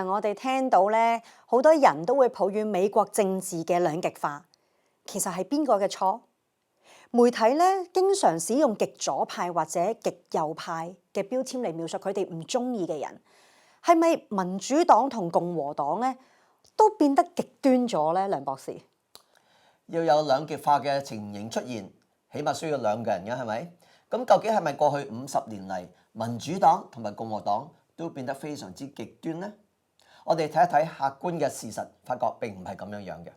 我哋聽到咧，好多人都會抱怨美國政治嘅兩極化，其實係邊個嘅錯？媒體咧經常使用極左派或者極右派嘅標籤嚟描述佢哋唔中意嘅人，係咪民主黨同共和黨咧都變得極端咗咧？梁博士，要有兩極化嘅情形出現，起碼需要兩個人嘅，係咪？咁究竟係咪過去50年嚟民主黨同埋共和黨都變得非常之極端呢？我哋睇一睇客觀嘅事實，發覺並唔係咁樣嘅。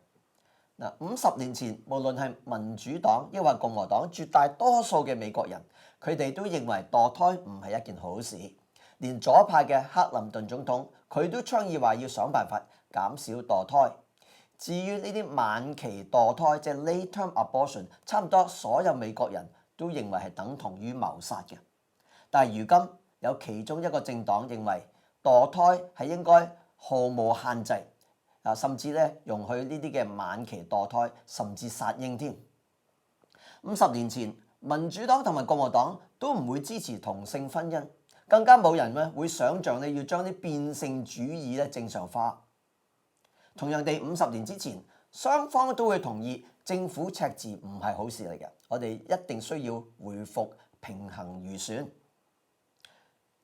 嗱，50年前，無論係民主黨抑或共和黨，絕大多數嘅美國人，佢哋都認為墮胎唔係一件好事。連左派嘅克林頓總統，佢都倡議話要想辦法減少墮胎。至於呢啲晚期墮胎，即係 late-term abortion， 差唔多所有美國人都認為係等同於謀殺嘅。但係如今有其中一個政黨認為墮胎係應該毫無限制。甚至咧容許呢啲嘅晚期墮胎，甚至殺嬰添。50年前，民主黨同埋共和黨都唔會支持同性婚姻，更加冇人咧會想像咧要將啲變性主義咧正常化。同樣地，50年之前，雙方都會同意政府赤字唔係好事嚟嘅，我哋一定需要回復平衡預算。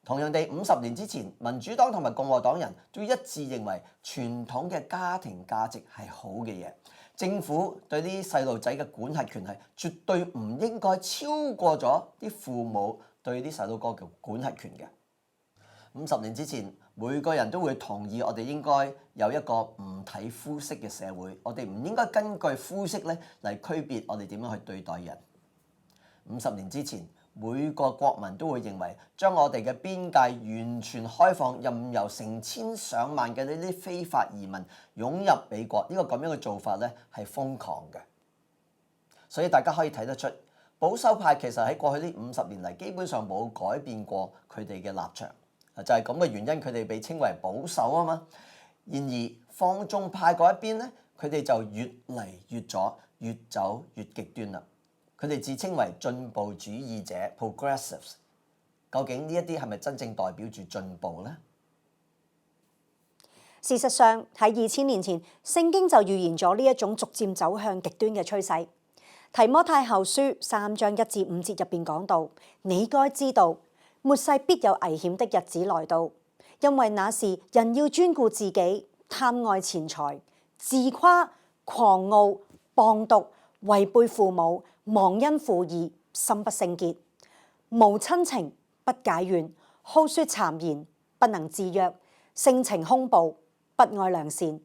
同樣地，50年之前，民主黨同埋共和黨人都一致認為傳統嘅家庭價值係好嘅嘢，政府對呢啲細路仔嘅管轄權係絕對唔應該超過咗啲父母對啲細路哥嘅管轄權嘅。50年之前，每個人都會同意我哋應該有一個唔睇膚色嘅社會，我哋唔應該根據膚色咧嚟區別我哋點樣去對待人。50年之前，每個國民都會認為將我哋嘅邊界完全開放，任由成千上萬嘅呢啲非法移民湧入美國，呢個咁樣嘅做法咧係瘋狂嘅。所以大家可以睇得出，保守派其實喺過去呢50年嚟基本上冇改變過佢哋嘅立場，就係咁嘅原因，佢哋被稱為保守啊嘛。然而放縱派嗰一邊咧，佢哋就越嚟越左，越走越極端啦。佢哋自稱為進步主義者 （progressives）， 究竟呢一啲係咪真正代表住進步呢？事實上喺2000年前，聖經就預言咗呢一種逐漸走向極端嘅趨勢。提摩太後書3章1至5節入邊講到：你該知道，末世必有危險的日子來到，因為那時人要專顧自己，貪愛錢財，自誇、狂傲、謗讟、違背父母，忘恩負義，心不聖潔，無親情，不解怨，好説讒言，不能自約，性情兇暴，不愛良善，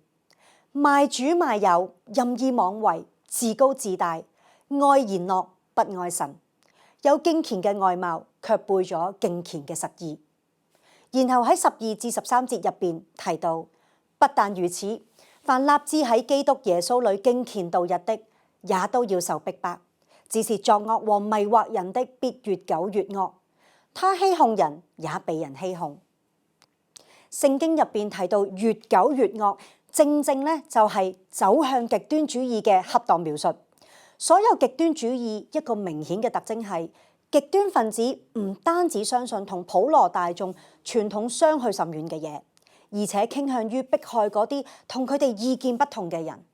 賣主賣友，任意妄為，自高自大，愛言樂，不愛神，有敬虔嘅外貌，卻背咗敬虔嘅實意。然後喺12至13節入邊提到，不但如此，凡立志喺基督耶穌裏敬虔度日的，也都要受逼迫。只是作惡和迷惑人的，必越久越惡。他欺哄人，也被人欺哄。聖經入邊提到越久越惡，正正咧就係走向極端主義嘅恰當描述。所有極端主義一個明顯嘅特徵係，極端分子唔單止相信同普羅大眾傳統相去甚遠嘅嘢，而且傾向於迫害嗰啲同佢哋意見不同嘅人。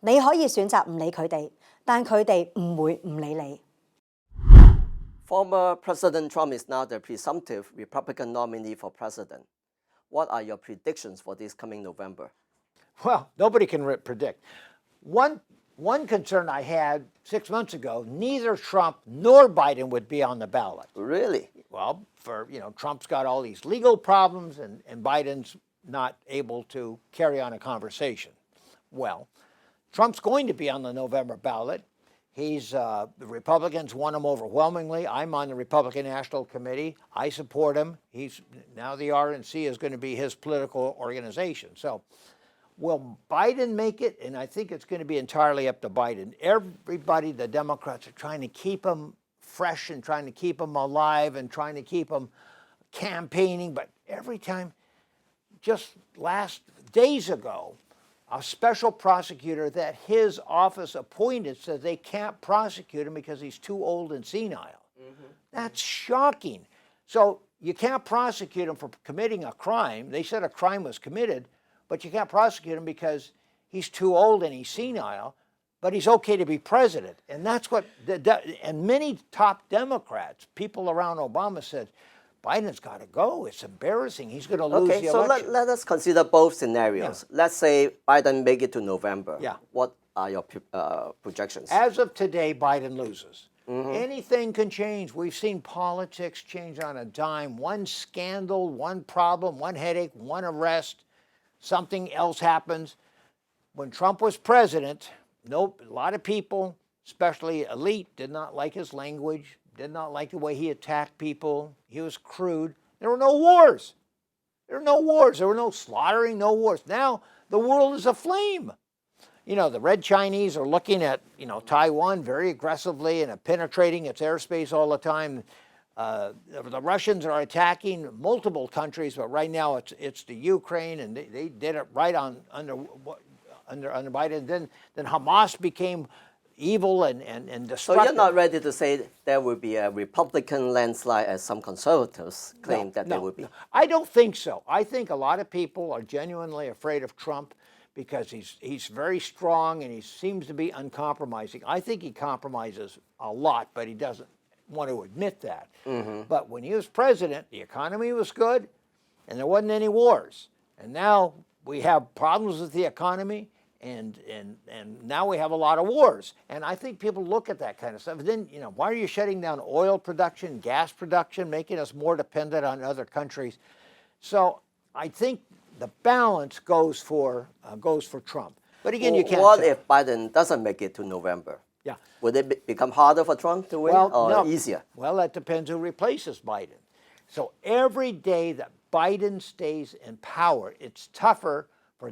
你可以選擇唔理佢哋，但佢哋唔會唔理你。Former President Trump is now the presumptive Republican nominee for president. What are your predictions for this coming November? Well, nobody can predict. One concern I had 6 months ago, neither Trump nor Biden would be on the ballot. Really? Well, Trump's got all these legal problems and Biden's not able to carry on a conversation. Well, Trump's going to be on the November ballot. The Republicans won him overwhelmingly. I'm on the Republican National Committee. I support him. Now the RNC is going to be his political organization. So will Biden make it? And I think it's going to be entirely up to Biden. Everybody, the Democrats, are trying to keep him fresh and trying to keep him alive and trying to keep him campaigning. But every time, just last days ago, a special prosecutor that his office appointed said they can't prosecute him because he's too old and senile. That's shocking. So you can't prosecute him for committing a crime. They said a crime was committed, but you can't prosecute him because he's too old and he's senile, but he's okay to be president. And that's what, and many top Democrats, people around Obama said, Biden's got to go. It's embarrassing. He's going to lose the election. Okay, so let us consider both scenarios. Yeah. Let's say Biden make it to November. Yeah. What are your projections? As of today, Biden loses. Anything can change. We've seen politics change on a dime. One scandal, one problem, one headache, one arrest, something else happens. When Trump was president, a lot of people, especially elite, did not like his language, did not like the way he attacked people. He was crude. There were no wars. There were no wars. There were no slaughtering, no wars. Now the world is aflame. You know, the Red Chinese are looking at, Taiwan very aggressively and penetrating its airspace all the time. The Russians are attacking multiple countries, but right now it's the Ukraine, and they did it right under Biden. Then Hamas became evil and destructive. So you're not ready to say there will be a Republican landslide as some conservatives claim there will be? No. I don't think so. I think a lot of people are genuinely afraid of Trump because he's very strong and he seems to be uncompromising. I think he compromises a lot, but he doesn't want to admit that. But when he was president, the economy was good and there wasn't any wars. And now we have problems with the economy, and now we have a lot of wars. And I think people look at that kind of stuff. And then, why are you shutting down oil production, gas production, making us more dependent on other countries? So I think the balance goes for Trump. But again, you can't. What if Biden doesn't make it to November? Yeah. Would it become harder for Trump to win or easier? Well, that depends who replaces Biden. So every day that Biden stays in power, it's tougher for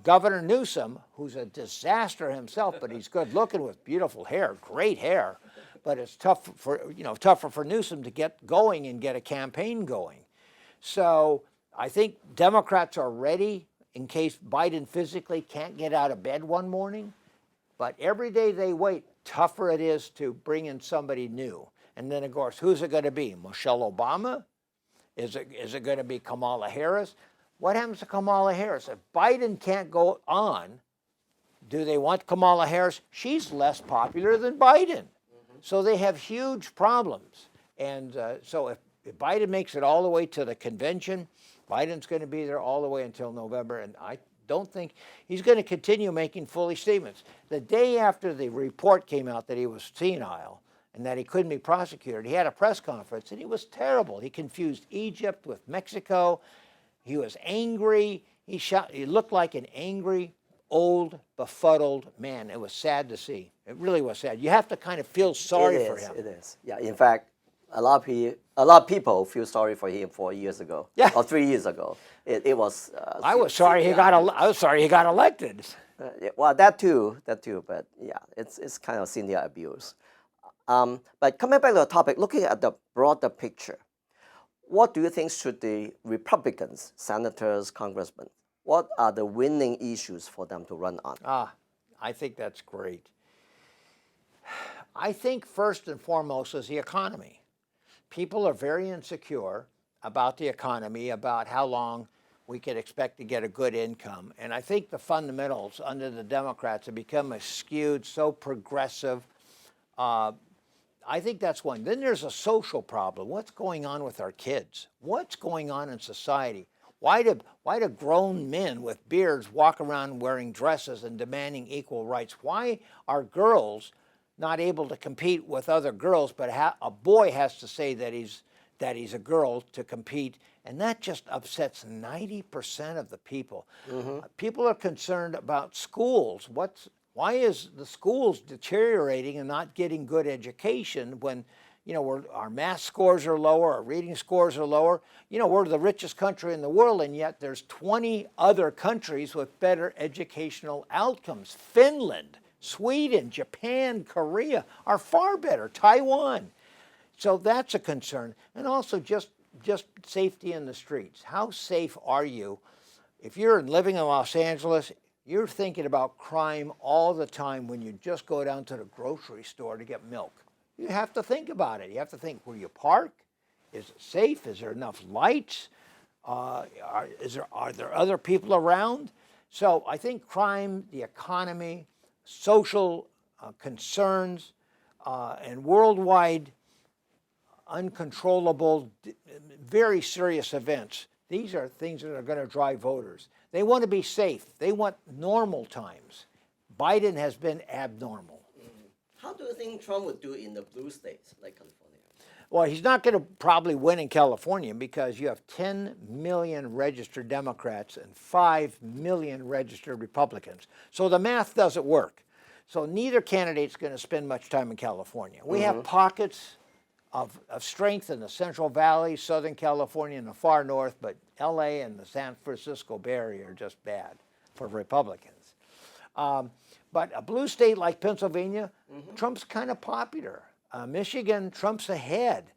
Governor Newsom, who's a disaster himself, but he's good looking with beautiful hair, great hair. But it's tougher for Newsom to get going and get a campaign going. So I think Democrats are ready in case Biden physically can't get out of bed one morning. But every day they wait, tougher it is to bring in somebody new. And then, of course, who's it going to be? Michelle Obama? Is it going to be Kamala Harris? What happens to Kamala Harris? If Biden can't go on, do they want Kamala Harris? She's less popular than Biden. So they have huge problems. And so if Biden makes it all the way to the convention, Biden's going to be there all the way until November, and I don't think he's going to continue making foolish statements. The day after the report came out that he was senile and that he couldn't be prosecuted, he had a press conference, and he was terrible. He confused Egypt with Mexico. He was angry. He looked like an angry, old, befuddled man. It was sad to see. It really was sad. You have to kind of feel sorry for him. It is. Yeah. In fact, a lot of people feel sorry for him 4 years ago. Yeah. Or 3 years ago. It was. I was sorry he got elected. Well, that too. But yeah, it's kind of senior abuse. But coming back to the topic, looking at the broader picture, what do you think should the Republicans, senators, congressmen, what are the winning issues for them to run on? I think that's great. I think first and foremost is the economy. People are very insecure about the economy, about how long we can expect to get a good income. And I think the fundamentals under the Democrats have become skewed, so progressive. I think that's one. Then there's a social problem. What's going on with our kids? What's going on in society? Why do grown men with beards walk around wearing dresses and demanding equal rights? Why are girls not able to compete with other girls, but a boy has to say that he's a girl to compete? And that just upsets 90% of the people. People are concerned about schools. Why is the schools deteriorating and not getting good education when, our math scores are lower, our reading scores are lower? We're the richest country in the world, and yet there's 20 other countries with better educational outcomes. Finland, Sweden, Japan, Korea are far better. Taiwan. So that's a concern. And also just safety in the streets. How safe are you? If you're living in Los Angeles, you're thinking about crime all the time when you just go down to the grocery store to get milk. You have to think about it. You have to think where you park. Is it safe? Is there enough lights? Are there other people around? So I think crime, the economy, social concerns, and worldwide uncontrollable, very serious events, these are things that are going to drive voters. They want to be safe. They want normal times. Biden has been abnormal. How do you think Trump would do in the blue states like California? Well, he's not going to probably win in California because you have 10 million registered Democrats and 5 million registered Republicans. So the math doesn't work. So neither candidate's going to spend much time in California. We have pockets of strength in the Central Valley, Southern California, and the far north, but LA and the San Francisco Bay Area are just bad for Republicans. But a blue state like Pennsylvania, Trump's kind of popular. Michigan, Trump's ahead.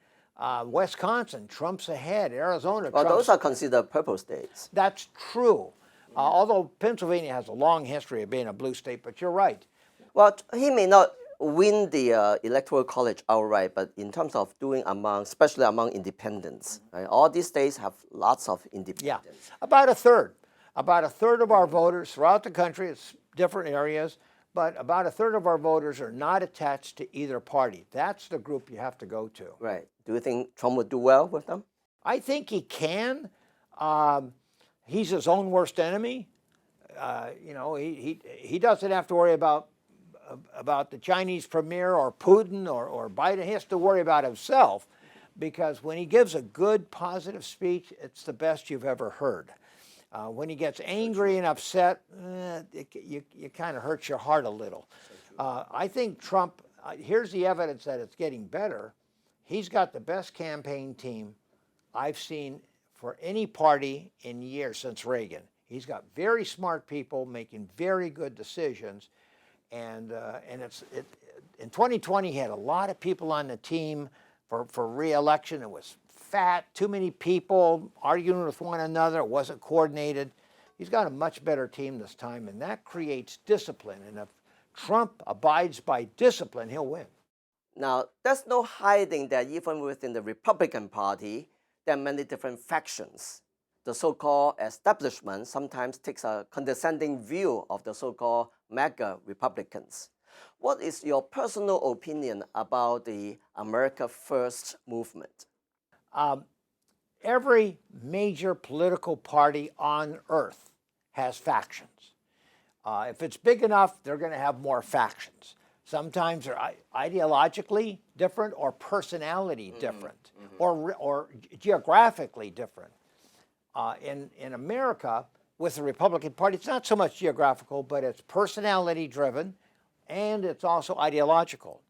Wisconsin, Trump's ahead. Arizona, Well, those are considered purple states. That's true. Although Pennsylvania has a long history of being a blue state, but you're right. Well, he may not win the electoral college outright, but in terms of doing especially among independents, right? All these states have lots of independents. Yeah, about a third. About a third of our voters throughout the country, it's different areas, but about a third of our voters are not attached to either party. That's the group you have to go to. Right. Do you think Trump would do well with them? I think he can. He's his own worst enemy. He doesn't have to worry about the Chinese premier or Putin or Biden. He has to worry about himself, because when he gives a good, positive speech, it's the best you've ever heard. When he gets angry and upset, you kind of hurts your heart a little. I think Trump, here's the evidence that it's getting better. He's got the best campaign team I've seen for any party in years since Reagan. He's got very smart people making very good decisions. And in 2020, he had a lot of people on the team for re-election. It was fat, too many people arguing with one another. It wasn't coordinated. He's got a much better team this time, and that creates discipline. And if Trump abides by discipline, he'll win. Now, there's no hiding that even within the Republican Party, there are many different factions. The so-called establishment sometimes takes a condescending view of the so-called MAGA Republicans. What is your personal opinion about the America First movement? Every major political party on earth has factions. If it's big enough, they're going to have more factions. Sometimes they're ideologically different or personality different or geographically different. In America, with the Republican Party, it's not so much geographical, but it's personality driven, and it's also ideological.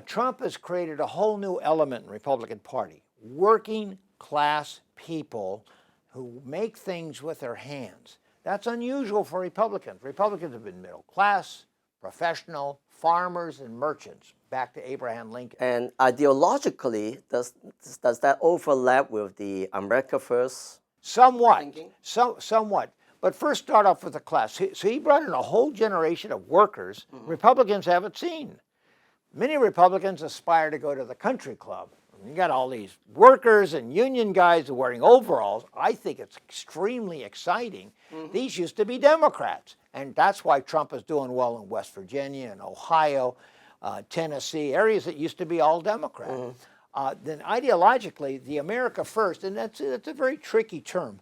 Trump has created a whole new element in the Republican Party: working class people who make things with their hands. That's unusual for Republicans. Republicans have been middle class, professional, farmers, and merchants, back to Abraham Lincoln. And ideologically, does that overlap with the America First? Somewhat, thinking? Somewhat. But first start off with the class. So he brought in a whole generation of workers Republicans haven't seen. Many Republicans aspire to go to the country club. You got all these workers and union guys wearing overalls. I think it's extremely exciting. These used to be Democrats. And that's why Trump is doing well in West Virginia and Ohio, Tennessee, areas that used to be all Democrat. Then ideologically, the America First, and that's a very tricky term.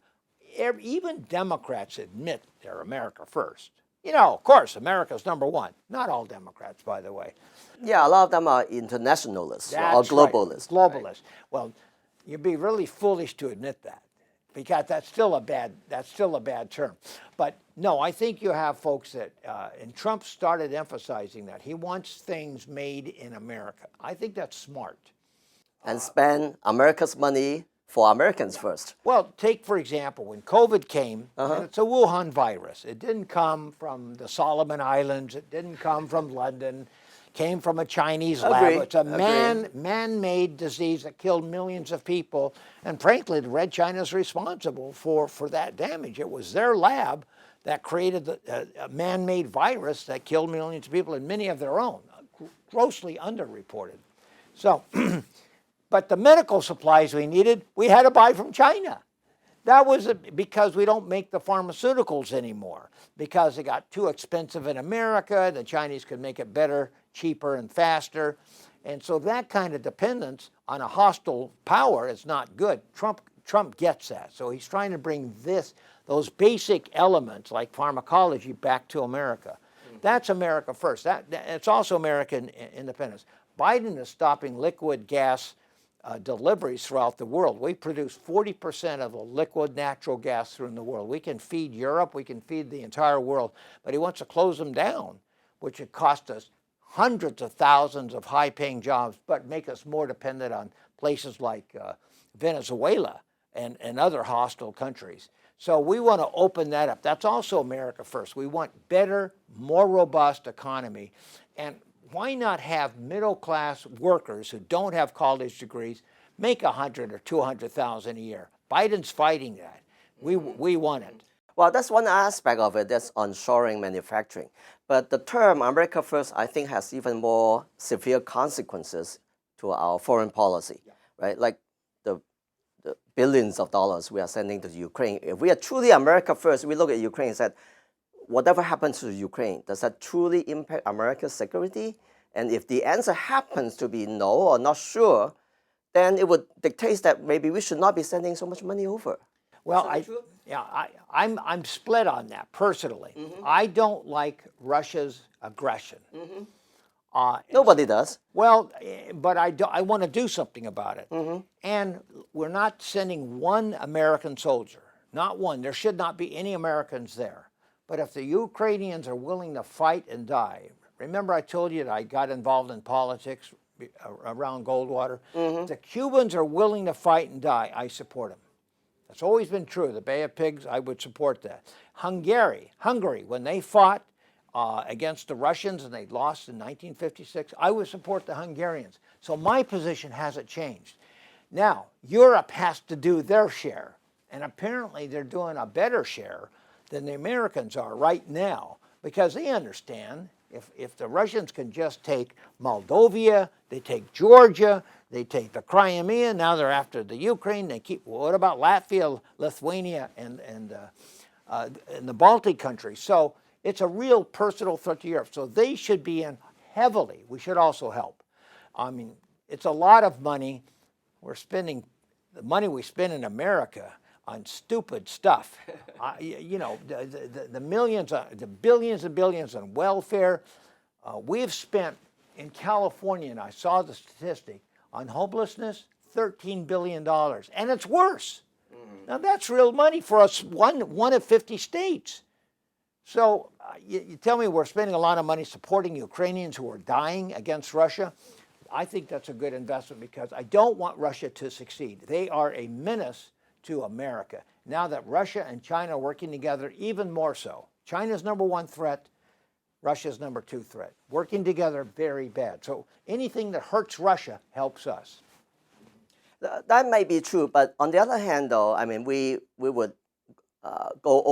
Even Democrats admit they're America First. You know, of course, America's number one. Not all Democrats, by the way. Yeah, a lot of them are internationalists or globalists. Right. Globalists. Right. Well, you'd be really foolish to admit that, because that's still a bad term. But no, I think you have folks that, and Trump started emphasizing that. He wants things made in America. I think that's smart. And spend America's money for Americans first. Well, take, for example, when COVID came, and it's a Wuhan virus. It didn't come from the Solomon Islands. It didn't come from London. Came from a Chinese lab. It's a man-made disease that killed millions of people. And frankly, the Red China is responsible for that damage. It was their lab that created a man-made virus that killed millions of people, and many of their own, grossly underreported. So But the medical supplies we needed, we had to buy from China. That was because we don't make the pharmaceuticals anymore, because they got too expensive in America. The Chinese could make it better, cheaper, and faster. And so that kind of dependence on a hostile power is not good. Trump gets that. So he's trying to bring those basic elements like pharmacology back to America. That's America first. It's also American independence. Biden is stopping liquid gas deliveries throughout the world. We produce 40% of the liquid natural gas through the world. We can feed Europe, we can feed the entire world, but he wants to close them down, which would cost us hundreds of thousands of high-paying jobs, but make us more dependent on places like Venezuela and other hostile countries. So we want to open that up. That's also America first. We want better, more robust economy. And why not have middle-class workers who don't have college degrees make $100,000 or $200,000 a year? Biden's fighting that. We want it. Well, that's one aspect of it, that's onshoring manufacturing. But the term America First, I think, has even more severe consequences to our foreign policy, right? Like the billions of dollars we are sending to Ukraine. If we are truly America First, we look at Ukraine and said, whatever happens to Ukraine, does that truly impact America's security? And if the answer happens to be no or not sure, then it would dictate that maybe we should not be sending so much money over. Well, I'm split on that personally. I don't like Russia's aggression. Nobody does. Well, but I want to do something about it. And we're not sending one American soldier, not one. There should not be any Americans there. But if the Ukrainians are willing to fight and die, remember I told you that I got involved in politics around Goldwater? If the Cubans are willing to fight and die, I support them. That's always been true. The Bay of Pigs, I would support that. Hungary, when they fought against the Russians and they lost in 1956, I would support the Hungarians. So my position hasn't changed. Now, Europe has to do their share, and apparently they're doing a better share than the Americans are right now, because they understand if the Russians can just take Moldova, they take Georgia, they take the Crimea, now they're after the Ukraine, what about Latvia, Lithuania, and the Baltic countries? So it's a real personal threat to Europe. So they should be in heavily. We should also help. I mean, it's a lot of money. We're spending the money we spend in America on stupid stuff. The millions, the billions and billions on welfare. We've spent in California, and I saw the statistic, on homelessness, $13 billion. And it's worse. Now that's real money for us, one of 50 states. So you tell me we're spending a lot of money supporting Ukrainians who are dying against Russia. I think that's a good investment because I don't want Russia to succeed. They are a menace to America. Now that Russia and China are working together, even more so. China's number one threat, Russia's number two threat. Working together, very bad. So anything that hurts Russia helps us. That may be true, but on the other hand, though, I mean, we would go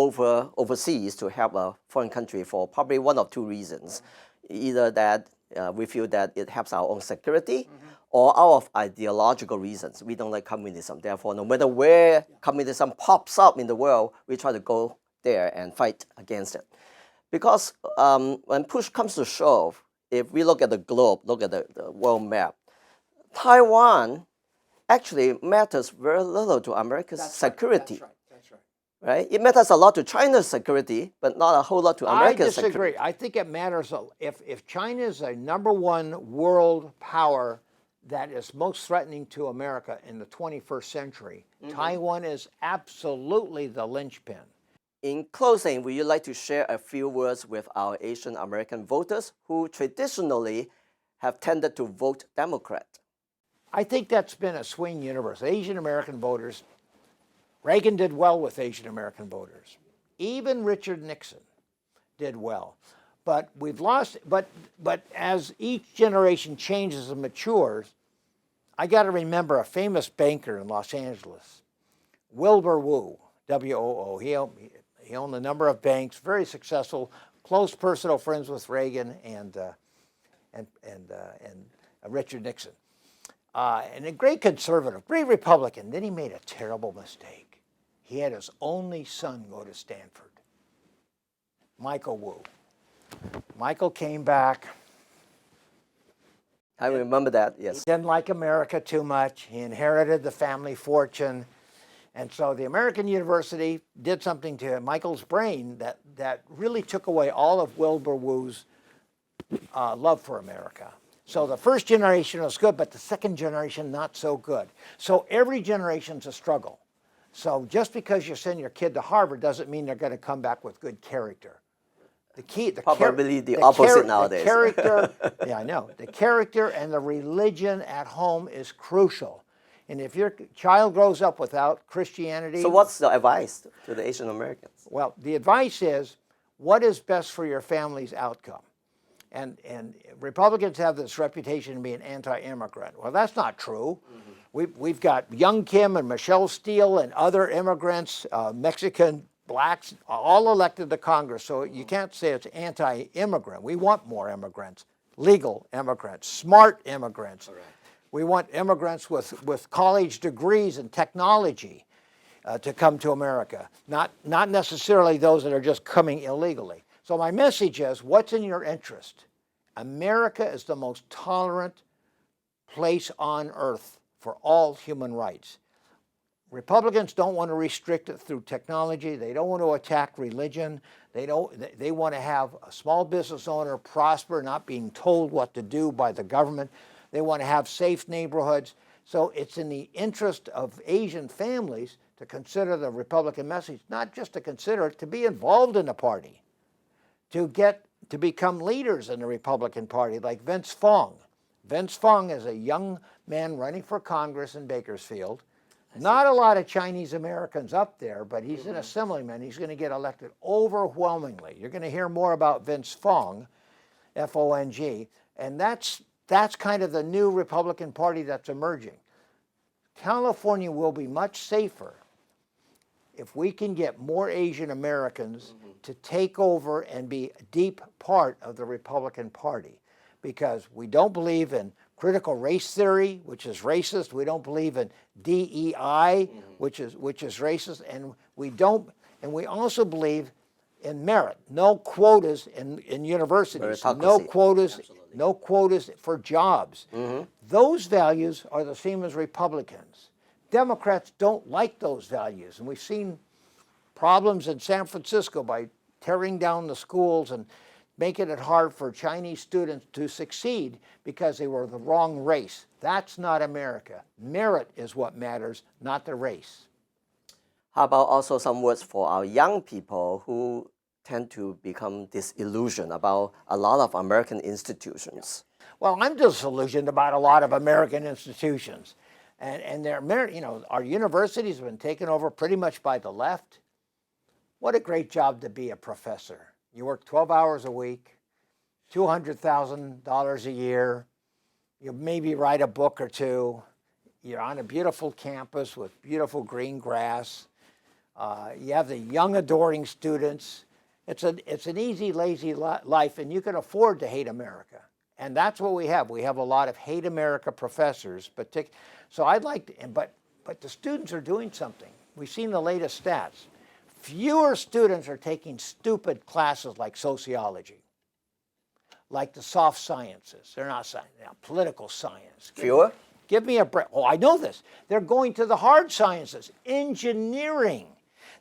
overseas to help a foreign country for probably one of two reasons. Either that we feel that it helps our own security, or out of ideological reasons. We don't like communism. Therefore, no matter where communism pops up in the world, we try to go there and fight against it. Because when push comes to shove, if we look at the globe, look at the world map, Taiwan actually matters very little to America's security. That's right. Right? It matters a lot to China's security, but not a whole lot to America's security. I disagree. I think it matters. If China is a number one world power that is most threatening to America in the 21st century, Taiwan is absolutely the linchpin. In closing, would you like to share a few words with our Asian American voters who traditionally have tended to vote Democrat? I think that's been a swing universe. Asian American voters, Reagan did well with Asian American voters. Even Richard Nixon did well. But we've lost, but as each generation changes and matures, I got to remember a famous banker in Los Angeles, Wilbur Wu, W-O-O. He owned a number of banks, very successful, close personal friends with Reagan and Richard Nixon. and a great conservative, great Republican. Then he made a terrible mistake. He had his only son go to Stanford, Michael Wu. Michael came back. I remember that, yes. He didn't like America too much. He inherited the family fortune. And so the American University did something to Michael's brain that really took away all of Wilbur Wu's love for America. So the first generation was good, but the second generation not so good. So every generation's a struggle. So just because you send your kid to Harvard doesn't mean they're going to come back with good character. Probably the opposite nowadays. The character, yeah, I know. The character and the religion at home is crucial. And if your child grows up without Christianity... So what's the advice to the Asian Americans? Well, the advice is, what is best for your family's outcome? And Republicans have this reputation of being anti-immigrant. Well, that's not true. Mm-hmm. We've got Young Kim and Michelle Steele and other immigrants, Mexican, blacks, all elected to Congress. So you can't say it's anti-immigrant. We want more immigrants, legal immigrants, smart immigrants. Right. We want immigrants with college degrees in technology to come to America, not necessarily those that are just coming illegally. So my message is, what's in your interest? America is the most tolerant place on earth for all human rights. Republicans don't want to restrict it through technology. They don't want to attack religion. They want to have a small business owner prosper, not being told what to do by the government. They want to have safe neighborhoods. So it's in the interest of Asian families to consider the Republican message, not just to consider it, to be involved in the party, to become leaders in the Republican Party, like Vince Fong. Vince Fong is a young man running for Congress in Bakersfield. Not a lot of Chinese Americans up there, but he's an assemblyman. He's going to get elected overwhelmingly. You're going to hear more about Vince Fong, F-O-N-G, and that's kind of the new Republican Party that's emerging. California will be much safer if we can get more Asian Americans to take over and be a deep part of the Republican Party, because we don't believe in critical race theory, which is racist. We don't believe in DEI, which is racist, and we also believe in merit. No quotas in universities. No quotas. Absolutely. No quotas for jobs. Mm-hmm. Those values are the same as Republicans. Democrats don't like those values, and we've seen problems in San Francisco by tearing down the schools and making it hard for Chinese students to succeed because they were the wrong race. That's not America. Merit is what matters, not the race. How about also some words for our young people who tend to become disillusioned about a lot of American institutions? Well, I'm disillusioned about a lot of American institutions. And our universities have been taken over pretty much by the left. What a great job to be a professor. You work 12 hours a week, $200,000 a year. You maybe write a book or two. You're on a beautiful campus with beautiful green grass. You have the young, adoring students. It's an easy, lazy life, and you can afford to hate America. And that's what we have. We have a lot of hate America professors. So I'd like to, but the students are doing something. We've seen the latest stats. Fewer students are taking stupid classes like sociology, like the soft sciences. They're not science, political science. Fewer? Give me a break. Oh, I know this. They're going to the hard sciences, engineering.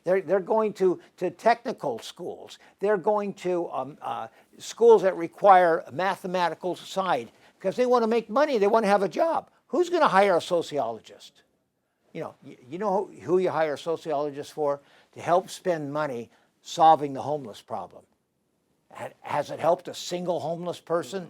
They're going to technical schools. They're going to schools that require a mathematical side because they want to make money. They want to have a job. Who's going to hire a sociologist? You know who you hire a sociologist for? To help spend money solving the homeless problem. Has it helped a single homeless person?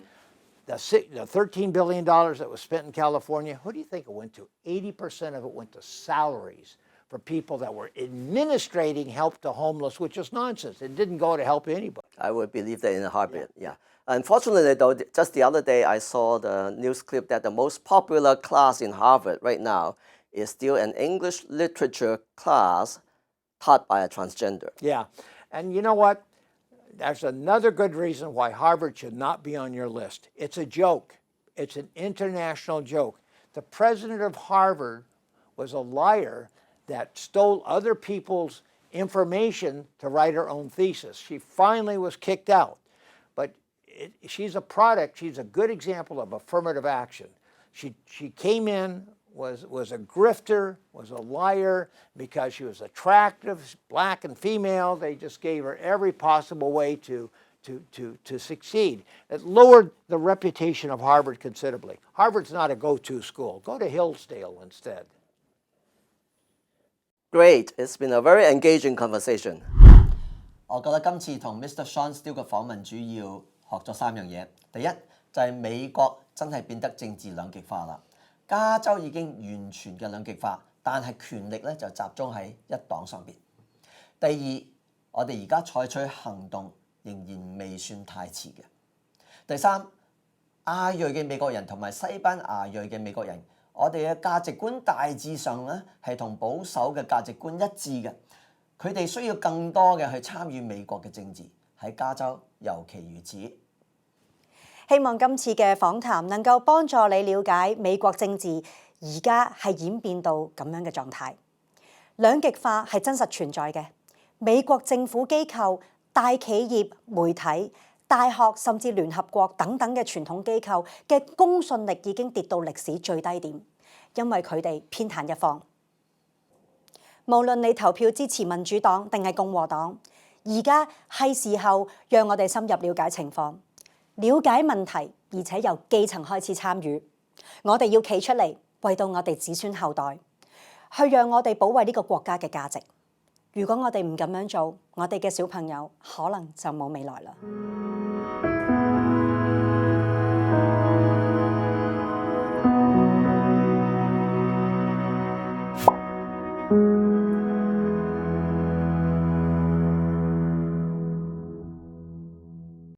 The $13 billion that was spent in California, who do you think it went to? 80% of it went to salaries for people that were administrating help to homeless, which is nonsense. It didn't go to help anybody. I would believe that in a heartbeat, yeah. Unfortunately, though, just the other day, I saw the news clip that the most popular class in Harvard right now is still an English literature class taught by a transgender. Yeah, and you know what? That's another good reason why Harvard should not be on your list. It's a joke. It's an international joke. the president of Harvard was a liar that stole other people's information to write her own thesis. She finally was kicked out. But she's a product, she's a good example of affirmative action. She came in, was a grifter, was a liar, because she was attractive, black and female. They just gave her every possible way to succeed. It lowered the reputation of Harvard considerably. Harvard's not a go-to school. Go to Hillsdale instead. Great, it's been a very engaging conversation. 我覺得今次同 Mr. Sean Steele 嘅訪問主要學咗3樣嘢。第一就係美國真係變得政治兩極化啦。加州已經完全嘅兩極化，但係權力咧就集中喺一黨上邊。第二，我哋而家採取行動仍然未算太遲嘅。第三，亞裔嘅美國人同埋西班牙裔嘅美國人，我哋嘅價值觀大致上咧係同保守嘅價值觀一致嘅。佢哋需要更多嘅去參與美國嘅政治，喺加州尤其如此。希望今次嘅訪談能夠幫助你了解美國政治而家係演變到咁樣嘅狀態。兩極化係真實存在嘅。美國政府機構、大企業、媒體、大學甚至聯合國等等嘅傳統機構嘅公信力已經跌到歷史最低點，因為佢哋偏袒一方。無論你投票支持民主黨定係共和黨，而家係時候讓我哋深入了解情況，了解問題，而且由基層開始參與。我哋要企出嚟，為到我哋子孫後代，去讓我哋保衞呢個國家嘅價值。如果我哋唔咁樣做，我哋嘅小朋友可能就冇未來啦。